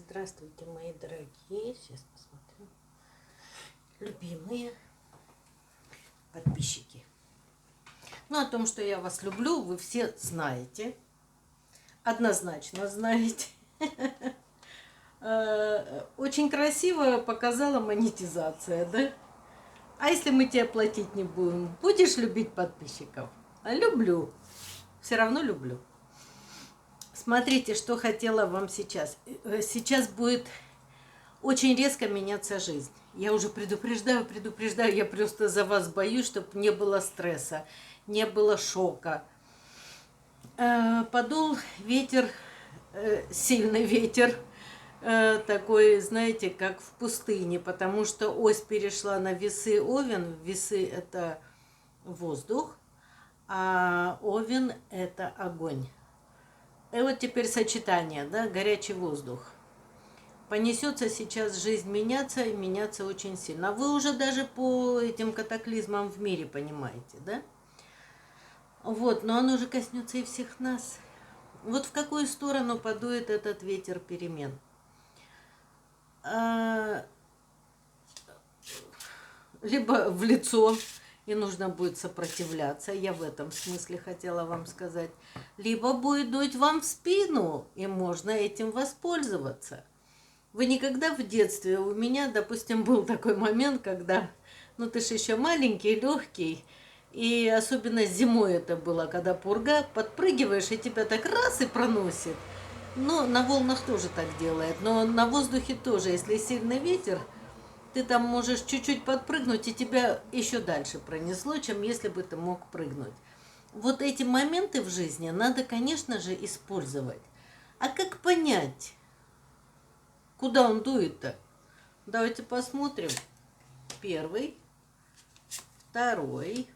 Здравствуйте, мои дорогие. Сейчас посмотрим. Любимые подписчики. Ну, о том, что я вас люблю, вы все знаете. Однозначно знаете. Очень красиво показала монетизация, да? А если мы тебе платить не будем, будешь любить подписчиков? Люблю. Все равно люблю. Смотрите, что хотела вам сейчас. Сейчас будет очень резко меняться жизнь. Я уже предупреждаю, я просто за вас боюсь, чтобы не было стресса, не было шока. Подул ветер, сильный ветер, такой, знаете, как в пустыне, потому что ось перешла на весы Овен. Весы – это воздух, а Овен – это огонь. И вот теперь сочетание, да, горячий воздух. Понесется сейчас жизнь меняться, и меняться очень сильно. А вы уже даже по этим катаклизмам в мире понимаете, да? Вот, но оно уже коснется и всех нас. Вот в какую сторону подует этот ветер перемен? Либо в лицо, и нужно будет сопротивляться, я в этом смысле хотела вам сказать. Либо будет дуть вам в спину, и можно этим воспользоваться. Вы никогда в детстве, у меня, допустим, был такой момент, когда, ну ты ж еще маленький, легкий, и особенно зимой это было, когда пурга, подпрыгиваешь, и тебя так раз и проносит. Ну, на волнах тоже так делает, но на воздухе тоже, если сильный ветер, ты там можешь чуть-чуть подпрыгнуть, и тебя еще дальше пронесло, чем если бы ты мог прыгнуть. Вот эти моменты в жизни надо, конечно же, использовать. А как понять, куда он дует-то? Давайте посмотрим. Первый, второй,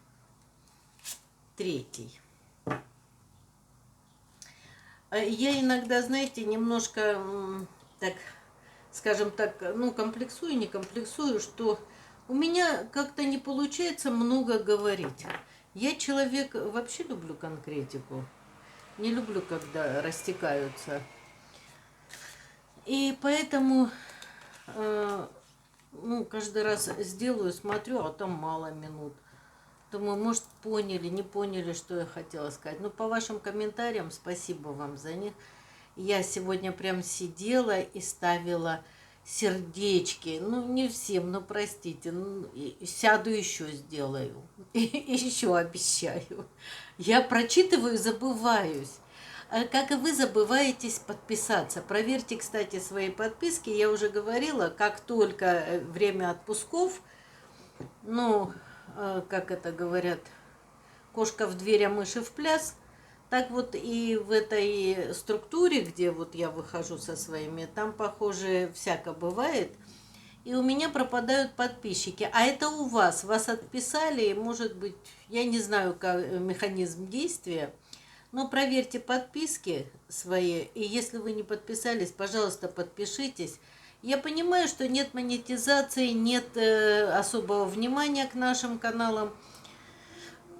третий. Я иногда, знаете, немножко, так, скажем так, ну, комплексую, не комплексую, что у меня как-то не получается много говорить. Я человек, вообще люблю конкретику. Не люблю, когда растекаются. И поэтому, ну, каждый раз сделаю, смотрю, а там мало минут. Думаю, может, поняли, не поняли, что я хотела сказать. Ну, по вашим комментариям, спасибо вам за них. Я сегодня прям сидела и ставила сердечки. Ну, не всем, но простите. Ну, сяду еще сделаю. И еще обещаю. Я прочитываю и забываюсь. Как и вы забываетесь подписаться. Проверьте, кстати, свои подписки. Я уже говорила, как только время отпусков, ну, как это говорят, кошка в дверь, а мыши в пляс, так вот и в этой структуре, где вот я выхожу со своими, там, похоже, всяко бывает. И у меня пропадают подписчики. А это у вас отписали, может быть, я не знаю, как механизм действия, но проверьте подписки свои, и если вы не подписались, пожалуйста, подпишитесь. Я понимаю, что нет монетизации, нет особого внимания к нашим каналам.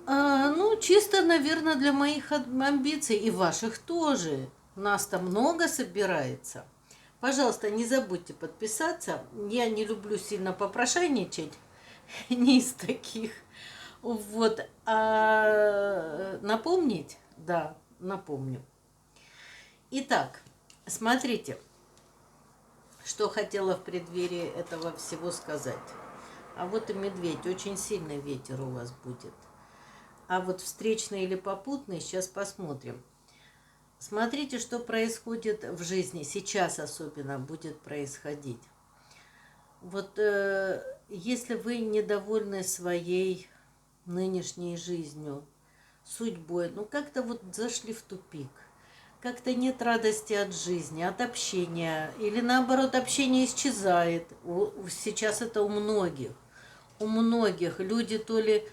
Ну, чисто, наверное, для моих амбиций и ваших тоже. Нас-то много собирается. Пожалуйста, не забудьте подписаться. Я не люблю сильно попрошайничать, не из таких. Вот. А напомнить? Да, напомню. Итак, смотрите, что хотела в преддверии этого всего сказать. А вот и медведь, очень сильный ветер у вас будет. А вот встречный или попутный, сейчас посмотрим. Смотрите, что происходит в жизни, сейчас особенно будет происходить. Вот если вы недовольны своей нынешней жизнью, судьбой, ну как-то вот зашли в тупик, как-то нет радости от жизни, от общения, или наоборот общение исчезает. Сейчас это у многих. У многих люди то ли...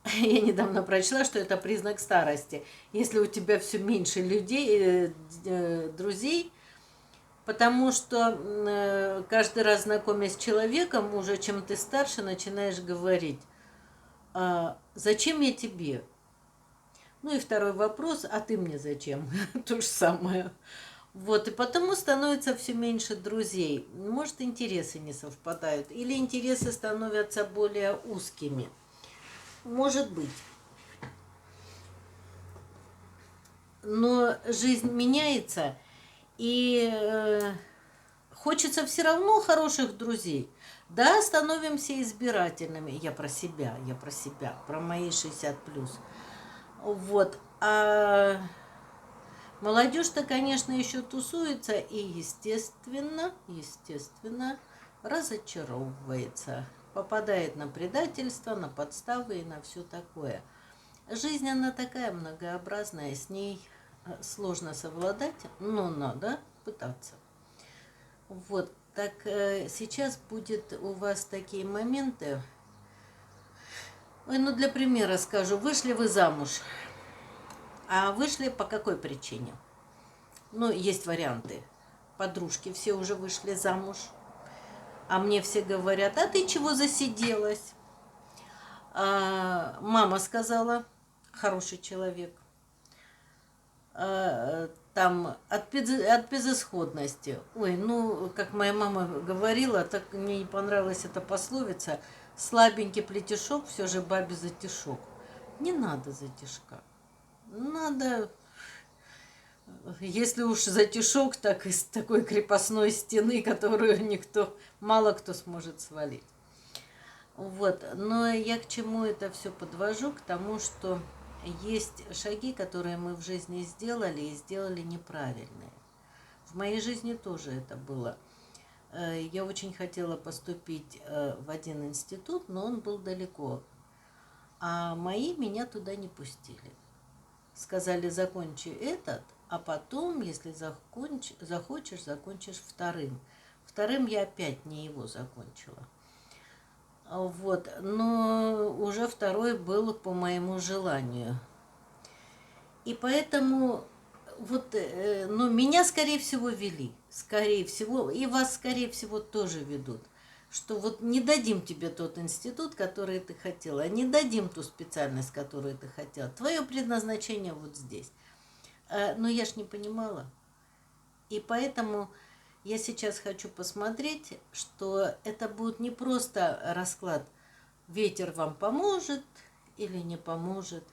я недавно прочла, что это признак старости. Если у тебя все меньше людей, друзей, потому что каждый раз, знакомясь с человеком, уже чем ты старше, начинаешь говорить, зачем я тебе? Ну и второй вопрос, а ты мне зачем? То же самое. Вот, и потому становится все меньше друзей. Может, интересы не совпадают, или интересы становятся более узкими. Может быть. Но жизнь меняется, и хочется все равно хороших друзей. Да, становимся избирательными. Я про себя, про мои 60+. Вот. А молодежь-то, конечно, еще тусуется и, естественно, разочаровывается. Попадает на предательство, на подставы и на все такое. Жизнь, она такая многообразная, с ней сложно совладать, но надо пытаться. Вот, так сейчас будет у вас такие моменты. Ой, ну для примера скажу, вышли вы замуж, а вышли по какой причине? Ну, есть варианты. Подружки все уже вышли замуж, а мне все говорят, а ты чего засиделась? Мама сказала, хороший человек, там от безысходности. Ой, ну, как моя мама говорила, так мне не понравилась эта пословица, слабенький плетешок, все же бабе затишок. Не надо затишка. Надо, если уж затишок, так из такой крепостной стены, которую мало кто сможет свалить. Вот, но я к чему это все подвожу? К тому, что есть шаги, которые мы в жизни сделали и сделали неправильные. В моей жизни тоже это было. Я очень хотела поступить в один институт, но он был далеко. А мои меня туда не пустили. Сказали, закончи этот, а потом, если захочешь, закончишь вторым. Вторым я опять не его закончила. Вот, но уже второй был по моему желанию. И поэтому вот, ну, меня, скорее всего, вели. Скорее всего, и вас, скорее всего, тоже ведут. Что вот не дадим тебе тот институт, который ты хотела, не дадим ту специальность, которую ты хотела. Твое предназначение вот здесь. Но я ж не понимала. И поэтому я сейчас хочу посмотреть, что это будет не просто расклад «ветер вам поможет» или не поможет.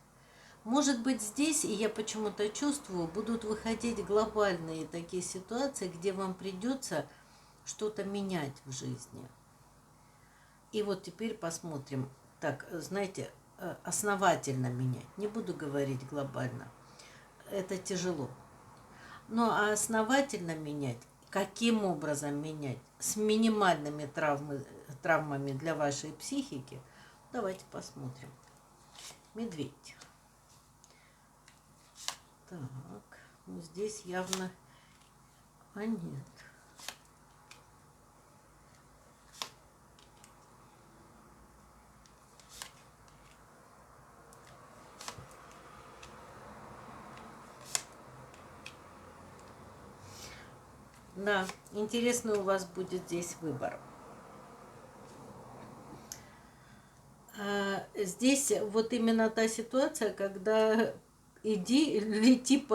Может быть, здесь, и я почему-то чувствую, будут выходить глобальные такие ситуации, где вам придется что-то менять в жизни. И вот теперь посмотрим. Так, знаете, основательно менять. Не буду говорить глобально. Это тяжело. Ну, а основательно менять, каким образом менять, с минимальными травмами для вашей психики, давайте посмотрим. Медведь. Так, ну здесь явно... А нет. Да, интересный у вас будет здесь выбор. Здесь вот именно та ситуация, когда лети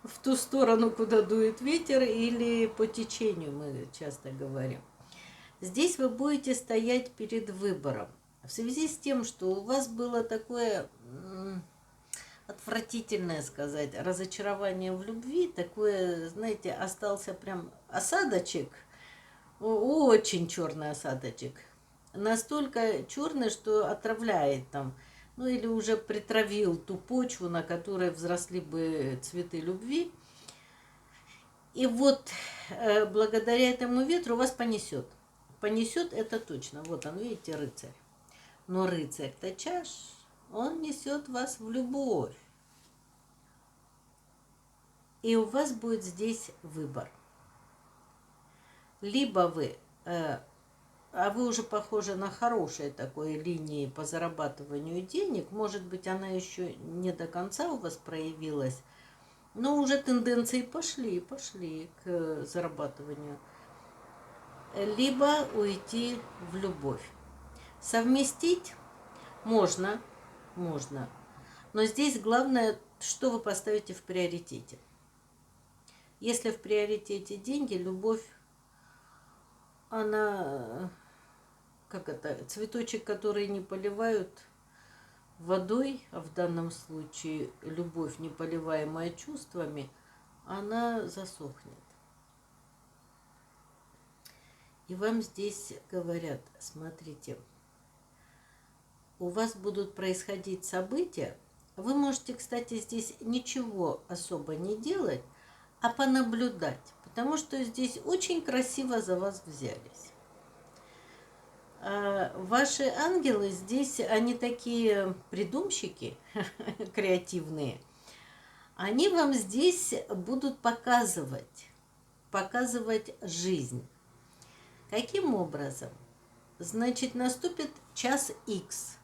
в ту сторону, куда дует ветер, или по течению, мы часто говорим. Здесь вы будете стоять перед выбором. В связи с тем, что у вас было такое отвратительное, сказать, разочарование в любви, такое, знаете, остался прям осадочек, очень черный осадочек, настолько черный, что отравляет там, ну или уже притравил ту почву, на которой взросли бы цветы любви. И вот благодаря этому ветру вас понесет. Понесет это точно. Вот он, видите, рыцарь. Но рыцарь-то чаш, он несет вас в любовь. И у вас будет здесь выбор. Либо вы, а вы уже похожи на хорошей такой линии по зарабатыванию денег, может быть, она еще не до конца у вас проявилась, но уже тенденции пошли к зарабатыванию. Либо уйти в любовь. Совместить можно, но здесь главное, что вы поставите в приоритете. Если в приоритете деньги, любовь, она, как это, цветочек, который не поливают водой, а в данном случае любовь, не поливаемая чувствами, она засохнет. И вам здесь говорят, смотрите, у вас будут происходить события. Вы можете, кстати, здесь ничего особо не делать, а понаблюдать, потому что здесь очень красиво за вас взялись. Ваши ангелы здесь, они такие придумщики, креативные. Они вам здесь будут показывать жизнь. Каким образом? Значит, наступит час X.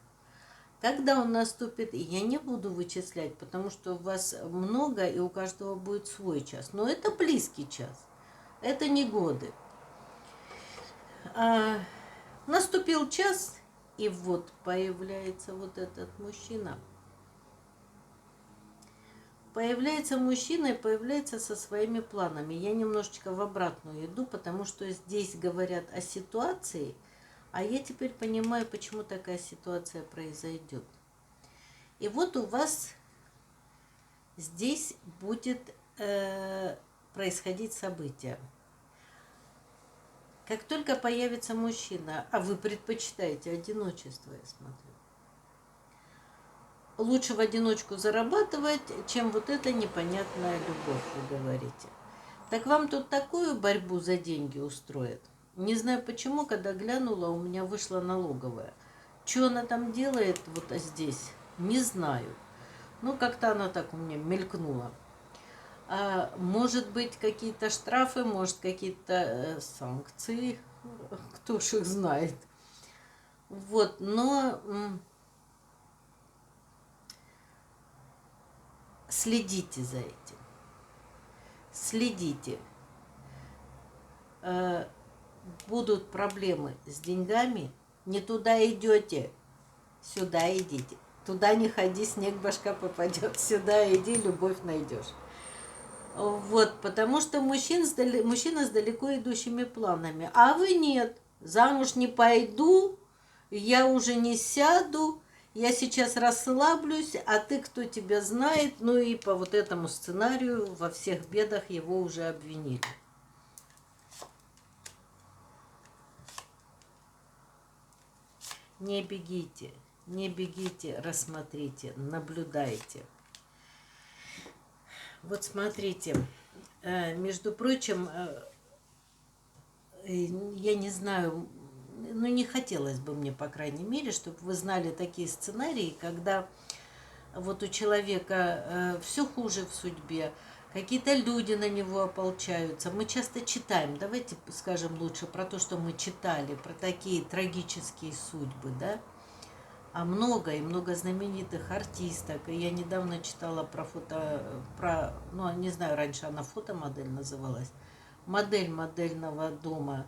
Когда он наступит, я не буду вычислять, потому что у вас много, и у каждого будет свой час. Но это близкий час. Это не годы. Наступил час, и вот появляется вот этот мужчина. Появляется мужчина и появляется со своими планами. Я немножечко в обратную иду, потому что здесь говорят о ситуации, а я теперь понимаю, почему такая ситуация произойдет. И вот у вас здесь будет происходить событие. Как только появится мужчина, а вы предпочитаете одиночество, я смотрю, лучше в одиночку зарабатывать, чем вот эта непонятная любовь, вы говорите. Так вам тут такую борьбу за деньги устроят. Не знаю почему, когда глянула, у меня вышла налоговая. Что она там делает вот здесь, не знаю. Ну, как-то она так у меня мелькнула. Может быть, какие-то штрафы, может, какие-то санкции, кто ж их знает. Вот, но следите за этим. Следите. Будут проблемы с деньгами, не туда идете, сюда идите. Туда не ходи, снег башка попадет, сюда иди, любовь найдешь. Вот, потому что мужчина с далеко идущими планами. А вы нет. Замуж не пойду, я уже не сяду, я сейчас расслаблюсь, а ты кто тебя знает. Ну и по вот этому сценарию во всех бедах его уже обвинили. Не бегите, рассмотрите, наблюдайте. Вот смотрите, между прочим, я не знаю, ну не хотелось бы мне, по крайней мере, чтобы вы знали такие сценарии, когда вот у человека все хуже в судьбе, какие-то люди на него ополчаются. Мы часто читаем, давайте скажем лучше про то, что мы читали, про такие трагические судьбы, да? А много, и много знаменитых артисток. И я недавно читала ну, не знаю, раньше она фотомодель называлась, модель модельного дома.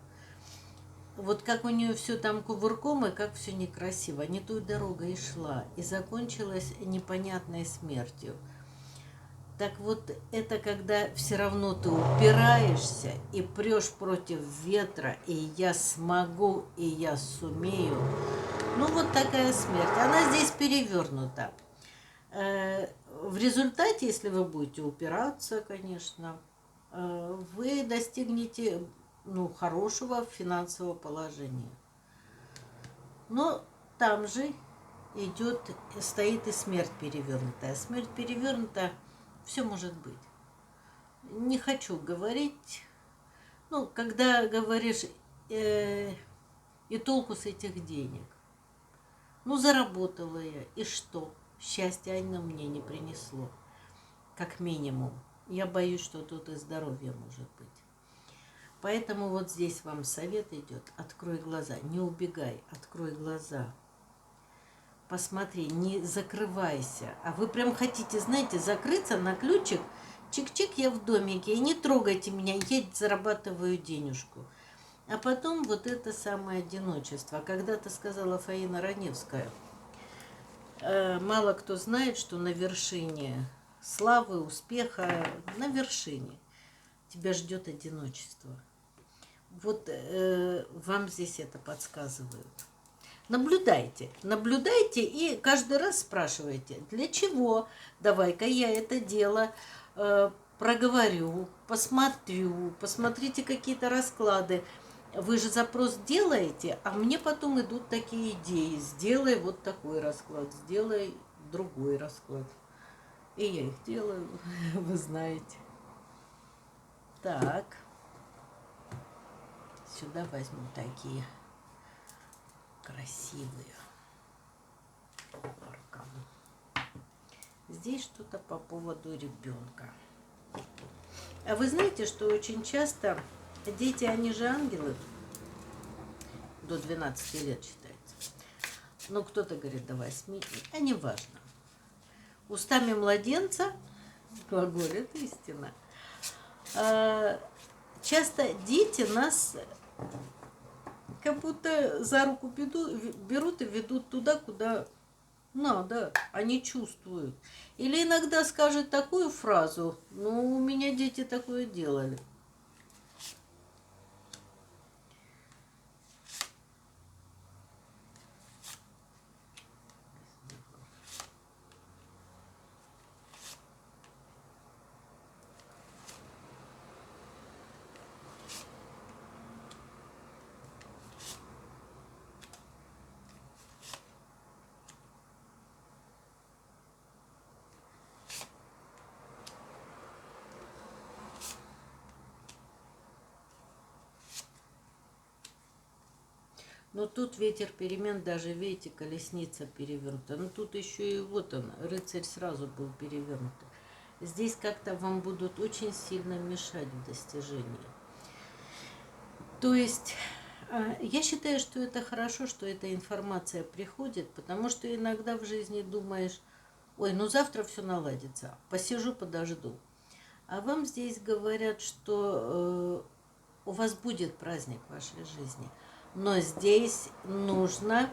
Вот как у нее все там кувырком, и как все некрасиво. Не той дорогой и шла, и закончилась непонятной смертью. Так вот, это когда все равно ты упираешься и прешь против ветра, и я смогу, и я сумею. Ну, вот такая смерть. Она здесь перевернута. В результате, если вы будете упираться, конечно, вы достигнете, ну, хорошего финансового положения. Но там же стоит и смерть перевернутая. Смерть перевернута, все может быть. Не хочу говорить. Ну, когда говоришь, и толку с этих денег. Ну, заработала я, и что? Счастья оно мне не принесло, как минимум. Я боюсь, что тут и здоровье может быть. Поэтому вот здесь вам совет идет. Открой глаза, не убегай, открой глаза. Посмотри, не закрывайся. А вы прям хотите, знаете, закрыться на ключик. Чик-чик, я в домике, и не трогайте меня, я зарабатываю денежку. А потом вот это самое одиночество. Когда-то сказала Фаина Раневская, мало кто знает, что на вершине славы, успеха, на вершине тебя ждет одиночество. Вот вам здесь это подсказывают. Наблюдайте, наблюдайте и каждый раз спрашивайте, для чего? Давай-ка я это дело проговорю, посмотрю, посмотрите какие-то расклады. Вы же запрос делаете, а мне потом идут такие идеи. Сделай вот такой расклад, сделай другой расклад. И я их делаю, вы знаете. Так. Сюда возьму такие красивые арканы. Здесь что-то по поводу ребенка. А вы знаете, что очень часто дети, они же ангелы, до 12 лет считается. Но кто-то говорит до 8, а не важно. Устами младенца глаголит истина. Часто дети нас как будто за руку берут и ведут туда, куда надо, они чувствуют. Или иногда скажет такую фразу: ну, у меня дети такое делали. Но тут ветер перемен, даже, видите, колесница перевернута. Но тут еще и вот он, рыцарь сразу был перевернут. Здесь как-то вам будут очень сильно мешать в достижении. То есть я считаю, что это хорошо, что эта информация приходит, потому что иногда в жизни думаешь: ой, ну завтра все наладится, посижу, подожду. А вам здесь говорят, что у вас будет праздник в вашей жизни. Но здесь нужно,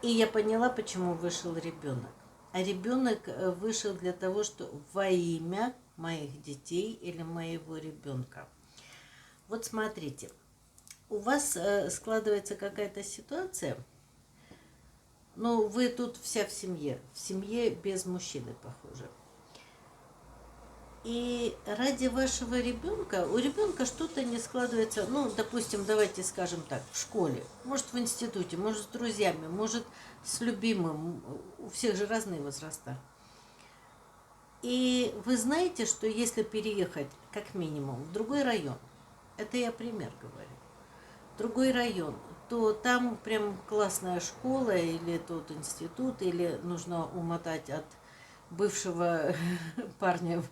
и я поняла, почему вышел ребенок. А ребенок вышел для того, что во имя моих детей или моего ребенка. Вот смотрите, у вас складывается какая-то ситуация, ну, вы тут вся в семье без мужчины, похоже. И ради вашего ребенка, у ребенка что-то не складывается, ну, допустим, давайте скажем так, в школе, может, в институте, может, с друзьями, может, с любимым, у всех же разные возраста. И вы знаете, что если переехать, как минимум, в другой район, это я пример говорю, другой район, то там прям классная школа или тот институт, или нужно умотать от бывшего парня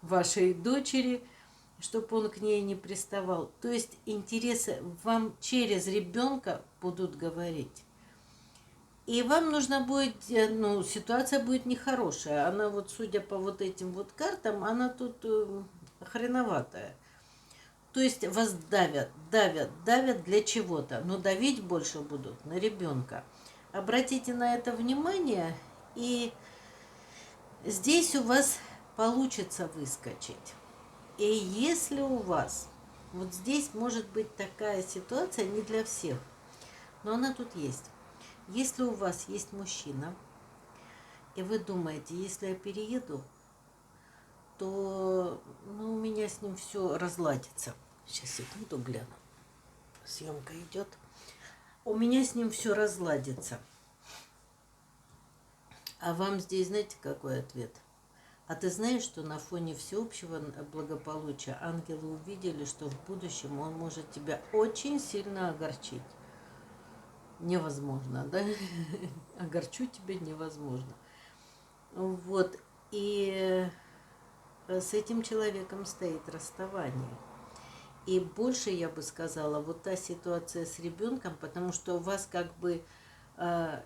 вашей дочери, чтобы он к ней не приставал. То есть интересы вам через ребенка будут говорить. И вам нужно будет, ну, ситуация будет нехорошая. Она вот, судя по вот этим вот картам, она тут хреноватая. То есть вас давят для чего-то, но давить больше будут на ребенка. Обратите на это внимание, и здесь у вас получится выскочить. И если у вас, вот здесь может быть такая ситуация, не для всех, но она тут есть. Если у вас есть мужчина, и вы думаете, если я перееду, то ну, у меня с ним все разладится. Сейчас, секунду, гляну. Съемка идет. У меня с ним все разладится. А вам здесь, знаете, какой ответ? А ты знаешь, что на фоне всеобщего благополучия ангелы увидели, что в будущем он может тебя очень сильно огорчить. Невозможно, да? Огорчу тебя невозможно. Вот. И с этим человеком стоит расставание. И больше, я бы сказала, вот та ситуация с ребенком, потому что вас как бы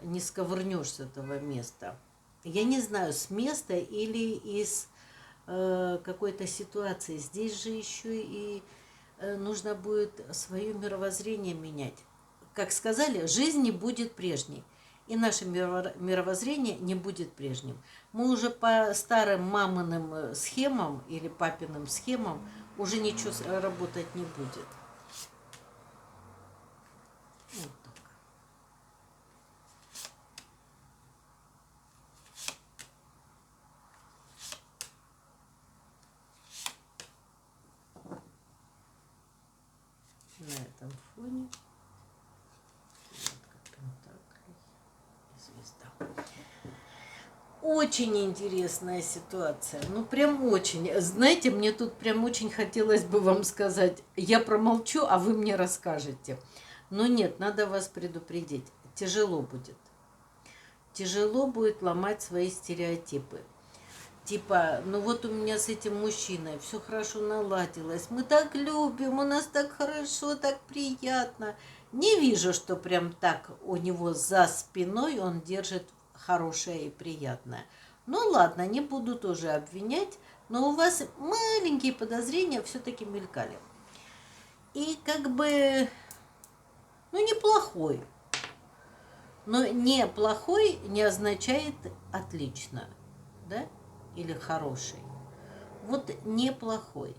не сковырнешь с этого места. Я не знаю, с места или из какой-то ситуации. Здесь же еще и нужно будет свое мировоззрение менять. Как сказали, жизнь не будет прежней. И наше мировоззрение не будет прежним. Мы уже по старым маминым схемам или папиным схемам уже ничего работать не будет. Вот так. На этом фоне пентаклей и звезда. Очень интересная ситуация. Ну, прям очень. Знаете, мне тут прям очень хотелось бы вам сказать. Я промолчу, а вы мне расскажете. Но нет, надо вас предупредить. Тяжело будет. Тяжело будет ломать свои стереотипы. Типа, ну вот у меня с этим мужчиной все хорошо наладилось. Мы так любим, у нас так хорошо, так приятно. Не вижу, что прям так у него за спиной он держит хорошее и приятное. Ну ладно, не буду тоже обвинять, но у вас маленькие подозрения все-таки мелькали. И как бы, ну неплохой. Но неплохой не означает отлично, да? Или хороший. Вот неплохой.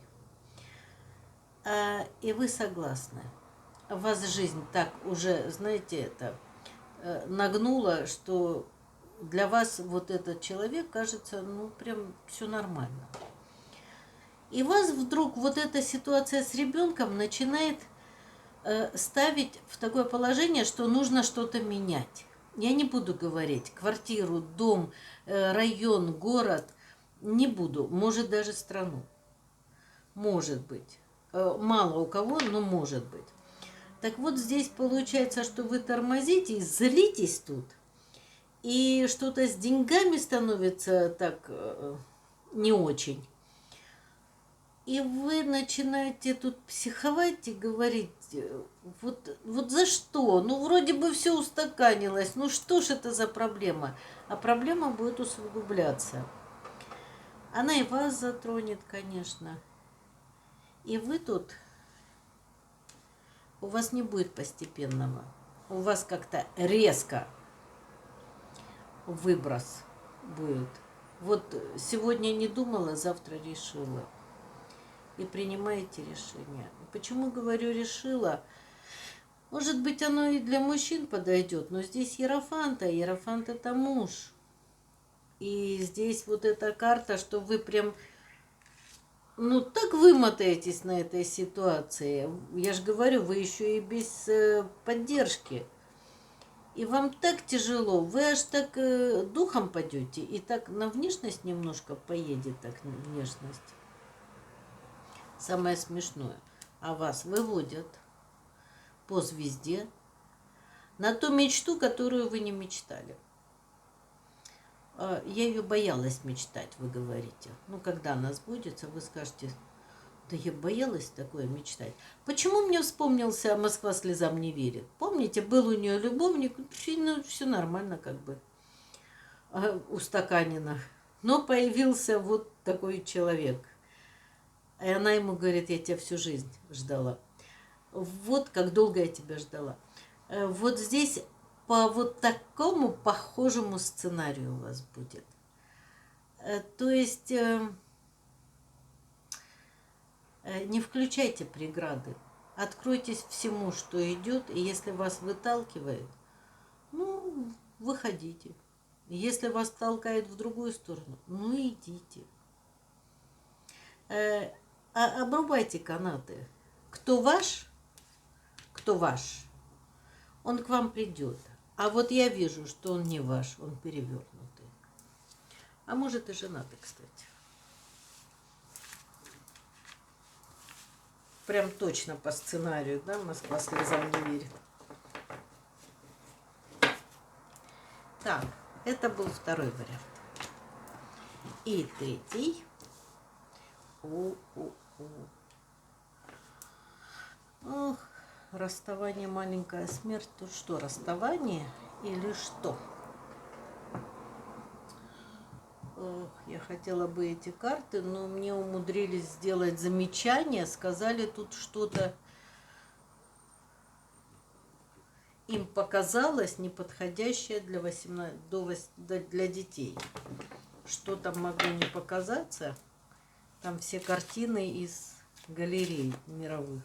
И вы согласны. Вас жизнь так уже, знаете, это нагнула, что для вас вот этот человек кажется, ну, прям все нормально. И вас вдруг вот эта ситуация с ребенком начинает ставить в такое положение, что нужно что-то менять. Я не буду говорить квартиру, дом, район, город. Не буду, может даже страну. Может быть. Мало у кого, но может быть. Так вот здесь получается, что вы тормозите, злитесь тут. И что-то с деньгами становится так не очень. И вы начинаете тут психовать и говорить, вот за что? Ну, вроде бы все устаканилось, ну что ж это за проблема? А проблема будет усугубляться. Она и вас затронет, конечно. И вы тут, у вас не будет постепенного. У вас как-то резко выброс будет. Вот сегодня не думала, завтра решила. И принимаете решение. Почему говорю решила? Может быть, оно и для мужчин подойдет, но здесь Иерофант, а Иерофант это муж. И здесь вот эта карта, что вы прям, ну, так вымотаетесь на этой ситуации. Я же говорю, вы еще и без поддержки. И вам так тяжело, вы аж так духом падете, и так на внешность немножко поедет, так внешность. Самое смешное, а вас выводят по звезде на ту мечту, которую вы не мечтали. Я ее боялась мечтать, вы говорите. Ну, когда она сбудется, вы скажете, да я боялась такое мечтать. Почему мне вспомнился «Москва слезам не верит»? Помните, был у нее любовник, ну, все нормально как бы устаканено. Но появился вот такой человек. И она ему говорит, я тебя всю жизнь ждала. Вот как долго я тебя ждала. Вот здесь по вот такому похожему сценарию у вас будет. То есть не включайте преграды. Откройтесь всему, что идет, и если вас выталкивает, ну, выходите. Если вас толкает в другую сторону, ну, идите. Обрубайте канаты. Кто ваш, он к вам придет. А вот я вижу, что он не ваш, он перевернутый. А может и женатый, кстати. Прям точно по сценарию, да, Москва слезам не верит. Так, это был второй вариант. И третий. Ох, расставание, маленькая смерть. Тут что, расставание или что? Ох, я хотела бы эти карты, но мне умудрились сделать замечание. Сказали тут что-то, им показалось неподходящее для 18, для детей. Что там могло не показаться? Там все картины из галерей мировых.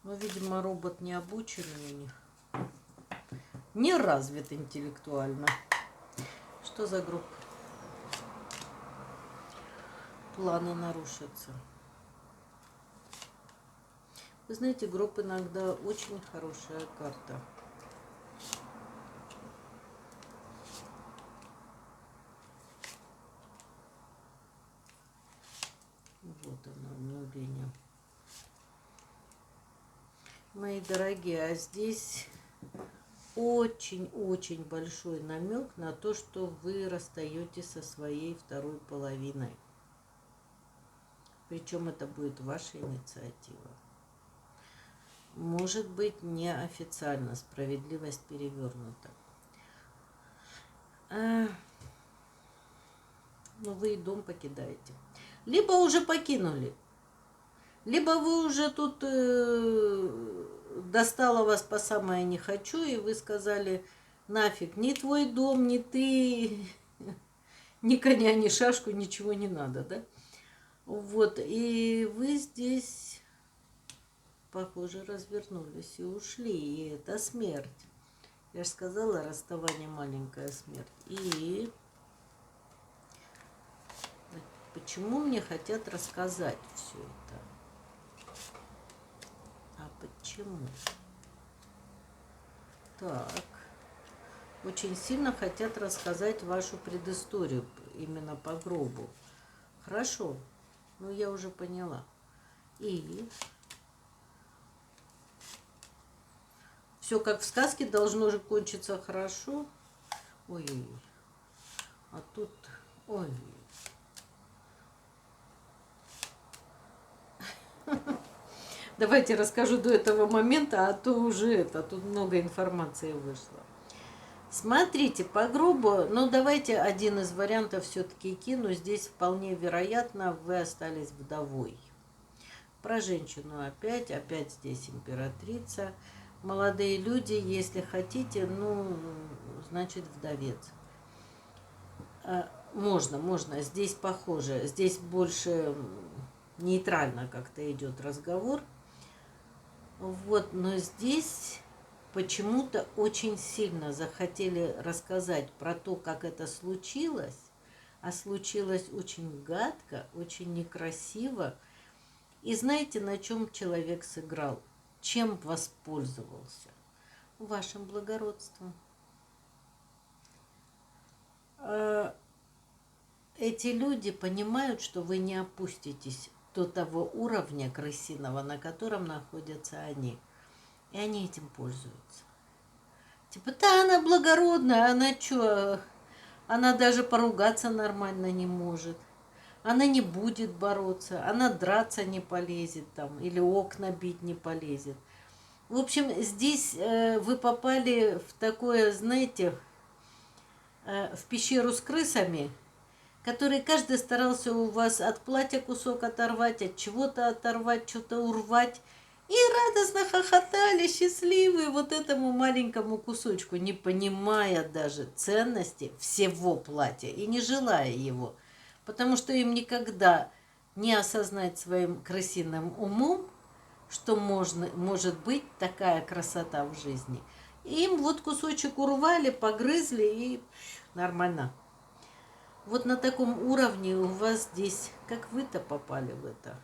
Но, видимо, робот не обученный у них. Не развит интеллектуально. Что за группа? Планы нарушатся. Вы знаете, гроб иногда очень хорошая карта. Вот она, обновление. Мои дорогие, а здесь очень-очень большой намек на то, что вы расстаетесь со своей второй половиной. Причем это будет ваша инициатива. Может быть, неофициально, справедливость перевернута. Но вы и дом покидаете. Либо уже покинули, либо вы уже тут достала вас по самое не хочу, и вы сказали, нафиг, ни твой дом, ни ты, ни коня, ни шашку, ничего не надо, да? Вот, и вы здесь, похоже, развернулись и ушли, и это смерть. Я же сказала, расставание маленькая смерть. И почему мне хотят рассказать все это? А почему? Так. Очень сильно хотят рассказать вашу предысторию именно по гробу. Хорошо. Ну, я уже поняла. И все как в сказке должно же кончиться хорошо. Ой-ой-ой. А тут... Ой. Давайте расскажу до этого момента, а то уже это, тут много информации вышло. Смотрите, по гробу, ну давайте один из вариантов все-таки кину. Здесь вполне вероятно вы остались вдовой. Про женщину опять здесь императрица. Молодые люди, если хотите, ну, значит вдовец. Можно, здесь похоже, здесь больше нейтрально как-то идет разговор. Вот, но здесь почему-то очень сильно захотели рассказать про то, как это случилось, а случилось очень гадко, очень некрасиво. И знаете, на чем человек сыграл? Чем воспользовался? Вашим благородством. Эти люди понимают, что вы не опуститесь до того уровня крысиного, на котором находятся они. И они этим пользуются. Типа, да, она благородная, она что? Она даже поругаться нормально не может. Она не будет бороться, она драться не полезет там, или окна бить не полезет. В общем, здесь вы попали в такое, знаете, в пещеру с крысами, которые каждый старался у вас от платья кусок оторвать, от чего-то оторвать, что-то урвать. И радостно хохотали, счастливые вот этому маленькому кусочку, не понимая даже ценности всего платья и не желая его. Потому что им никогда не осознать своим крысиным умом, что может быть такая красота в жизни. Им вот кусочек урвали, погрызли и нормально. Вот на таком уровне у вас здесь, как вы-то попали в это.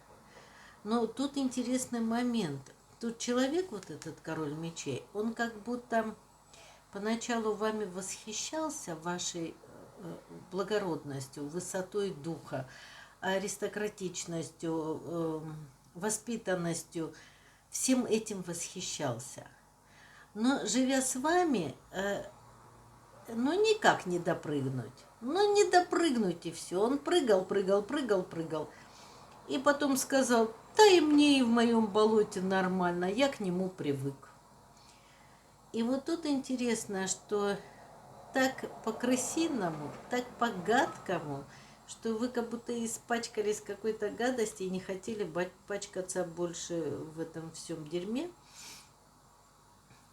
Но тут интересный момент. Тут человек, вот этот король мечей, он как будто поначалу вами восхищался, вашей благородностью, высотой духа, аристократичностью, воспитанностью. Всем этим восхищался. Но живя с вами, ну никак не допрыгнуть. Ну не допрыгнуть и все. Он прыгал. И потом сказал, да и мне и в моем болоте нормально, я к нему привык. И вот тут интересно, что так по-крысиному, так по-гадкому, что вы как будто испачкались какой-то гадости и не хотели пачкаться больше в этом всем дерьме.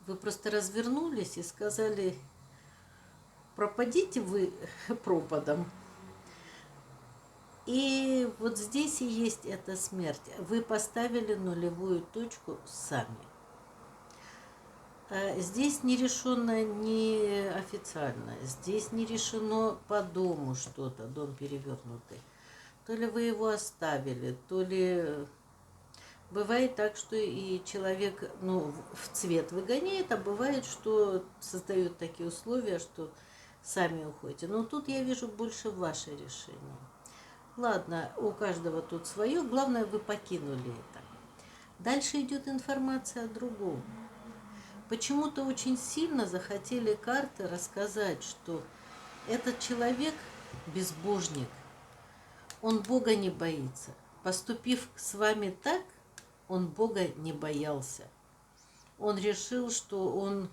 Вы просто развернулись и сказали, пропадите вы пропадом. И вот здесь и есть эта смерть. Вы поставили нулевую точку сами. Здесь не решено не официально, здесь не решено по дому что-то, дом перевернутый. То ли вы его оставили, то ли... Бывает так, что и человек, ну, в цвет выгоняет, а бывает, что создают такие условия, что сами уходите. Но тут я вижу больше ваше решение. Ладно, у каждого тут свое, главное, вы покинули это. Дальше идет информация о другом. Почему-то очень сильно захотели карты рассказать, что этот человек безбожник, он Бога не боится. Поступив с вами так, он Бога не боялся. Он решил, что он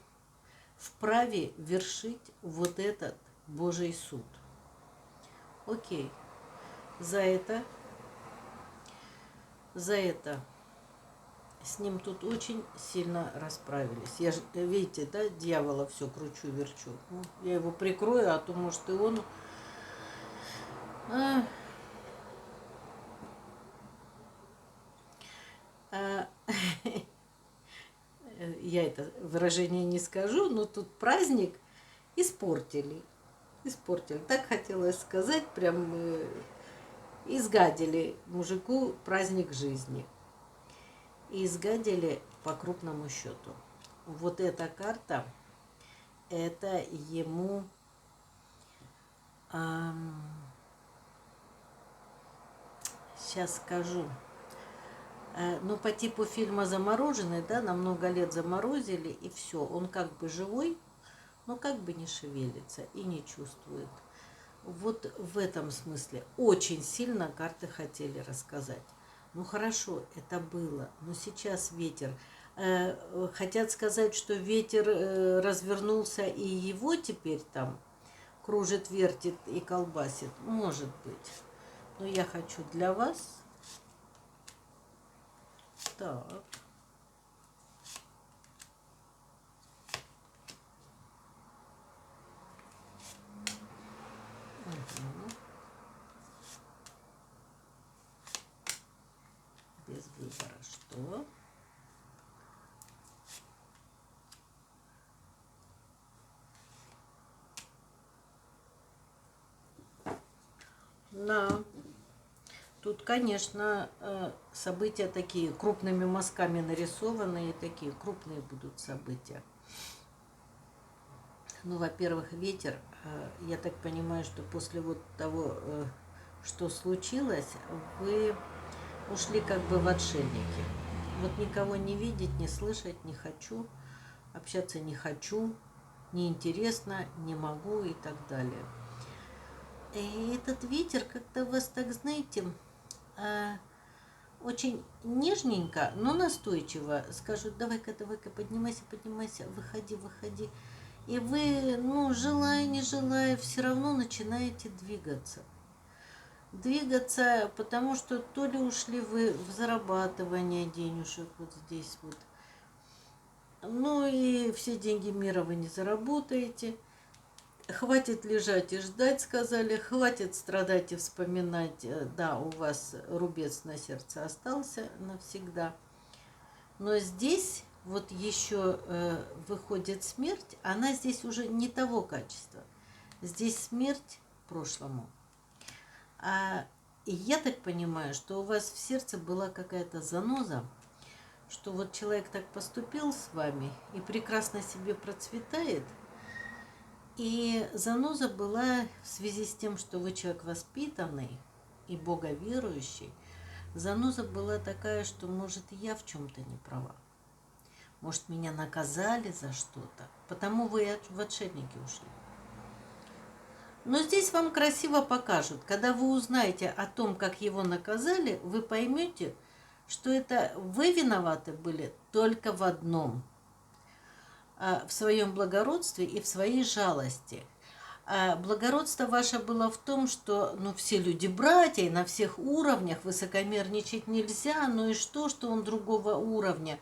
вправе вершить вот этот Божий суд. Окей. За это с ним тут очень сильно расправились. Я же, видите, да, дьявола все кручу-верчу. Ну, я его прикрою, а то, может, и он... Я это выражение не скажу, но тут праздник испортили. Испортили. Так хотелось сказать, прям изгадили мужику праздник жизни. И изгадили по крупному счету. Вот эта карта, это ему... сейчас скажу. Ну, по типу фильма «Замороженный», да, на много лет заморозили, и все. Он как бы живой, но как бы не шевелится и не чувствует. Вот в этом смысле очень сильно карты хотели рассказать. Ну, хорошо, это было, но сейчас ветер. Хотят сказать, что ветер развернулся, и его теперь там кружит, вертит и колбасит. Может быть. Но я хочу для вас... Так. Без выбора что? Да. Тут, конечно, события такие крупными мазками нарисованные, такие крупные будут события. Ну, во-первых, ветер. Я так понимаю, что после вот того, что случилось, вы ушли как бы в отшельники. Вот никого не видеть, не слышать не хочу, общаться не хочу, неинтересно, не могу и так далее. И этот ветер как-то вас, так знаете, очень нежненько, но настойчиво скажут: давай-ка, давай-ка, поднимайся, поднимайся, выходи, выходи. И вы, ну, желая, не желая, все равно начинаете двигаться. Двигаться, потому что то ли ушли вы в зарабатывание денежек вот здесь вот, ну и все деньги мира вы не заработаете. Хватит лежать и ждать, сказали, хватит страдать и вспоминать. Да, у вас рубец на сердце остался навсегда. Но здесь вот еще выходит смерть, она здесь уже не того качества. Здесь смерть прошлому. И я так понимаю, что у вас в сердце была какая-то заноза, что вот человек так поступил с вами и прекрасно себе процветает. И заноза была в связи с тем, что вы человек воспитанный и боговерующий. Заноза была такая, что, может, и я в чем-то не права. Может, меня наказали за что-то. Потому вы в отшельники ушли. Но здесь вам красиво покажут. Когда вы узнаете о том, как его наказали, вы поймете, что это вы виноваты были только в одном – в своем благородстве и в своей жалости. Благородство ваше было в том, что ну, все люди братья, и на всех уровнях высокомерничать нельзя, ну и что он другого уровня.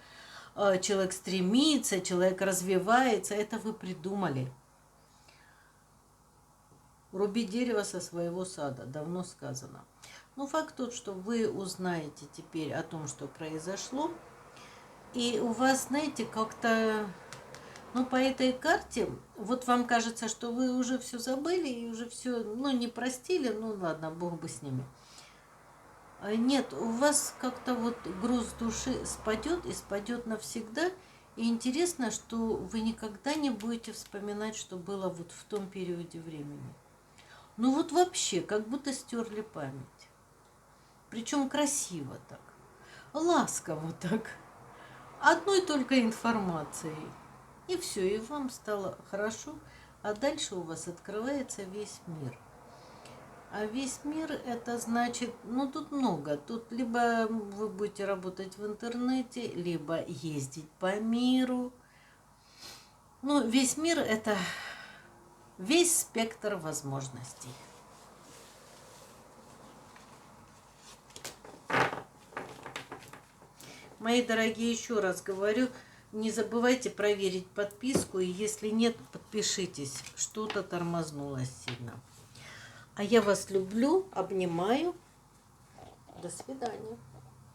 Человек стремится, человек развивается, это вы придумали. Руби дерево со своего сада, давно сказано. Но факт тот, что вы узнаете теперь о том, что произошло, и у вас, знаете, как-то, ну, по этой карте, вот вам кажется, что вы уже все забыли и уже все, ну, не простили, ну, ладно, бог бы с ними. Нет, у вас как-то вот груз души спадет и спадет навсегда. И интересно, что вы никогда не будете вспоминать, что было вот в том периоде времени. Ну вот вообще, как будто стерли память. Причем красиво так, ласково так, одной только информацией. И все, и вам стало хорошо, а дальше у вас открывается весь мир. А весь мир это значит, ну тут много. Тут либо вы будете работать в интернете, либо ездить по миру. Ну, весь мир это весь спектр возможностей. Мои дорогие, еще раз говорю, не забывайте проверить подписку, и если нет, подпишитесь. Что-то тормознулось сильно. А я вас люблю, обнимаю. До свидания.